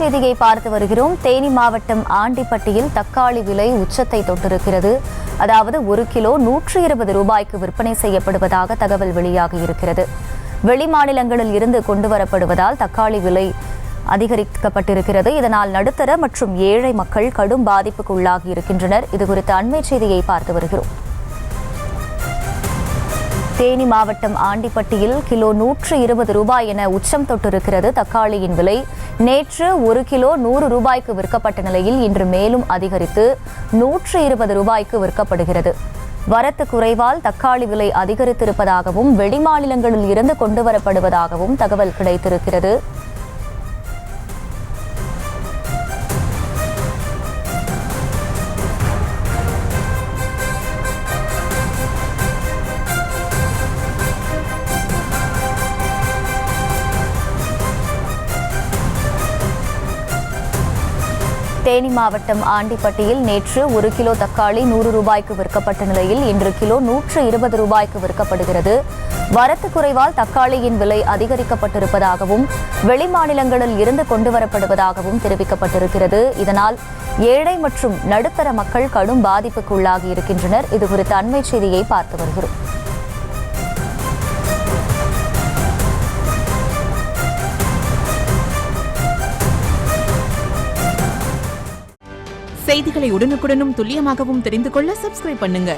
செய்தியை பார்த்து வருகிறோம். தேனி மாவட்டம் ஆண்டிப்பட்டியில் தக்காளி விலை உச்சத்தை தொட்டிருக்கிறது. அதாவது 1 கிலோ 120 ரூபாய்க்கு விற்பனை செய்யப்படுவதாக தகவல் வெளியாகி இருக்கிறது. வெளி மாநிலங்களில் இருந்து கொண்டுவரப்படுவதால் தக்காளி விலை அதிகரிக்கப்பட்டிருக்கிறது. இதனால் நடுத்தர மற்றும் ஏழை மக்கள் கடும் பாதிப்புக்கு உள்ளாகி இருக்கின்றனர். இதுகுறித்த அண்மை செய்தியை பார்த்து வருகிறோம். தேனி மாவட்டம் ஆண்டிப்பட்டியில் கிலோ 120 ரூபாய் என உச்சம் தொட்டிருக்கிறது தக்காளியின் விலை. நேற்று 1 கிலோ 100 ரூபாய்க்கு விற்கப்பட்ட நிலையில் இன்று மேலும் அதிகரித்து 120 ரூபாய்க்கு விற்கப்படுகிறது. வரத்து குறைவால் தக்காளி விலை அதிகரித்திருப்பதாகவும் வெளிமாநிலங்களில் இருந்து கொண்டுவரப்படுவதாகவும் தகவல் கிடைத்திருக்கிறது. தேனி மாவட்டம் ஆண்டிப்பட்டியில் நேற்று 1 கிலோ தக்காளி 100 ரூபாய்க்கு விற்கப்பட்ட நிலையில் இன்று கிலோ 120 ரூபாய்க்கு விற்கப்படுகிறது. வரத்து குறைவால் தக்காளியின் விலை அதிகரிக்கப்பட்டிருப்பதாகவும் வெளிமாநிலங்களில் இருந்து கொண்டுவரப்படுவதாகவும் தெரிவிக்கப்பட்டிருக்கிறது. இதனால் ஏழை மற்றும் நடுத்தர மக்கள் கடும் பாதிப்புக்குள்ளாகி இருக்கின்றனர். இதுகுறித்த அண்மை செய்தியை பார்த்து வருகிறோம். செய்திகளை உடனுக்குடனும் துல்லியமாகவும் தெரிந்து கொள்ள சப்ஸ்கிரைப் பண்ணுங்க.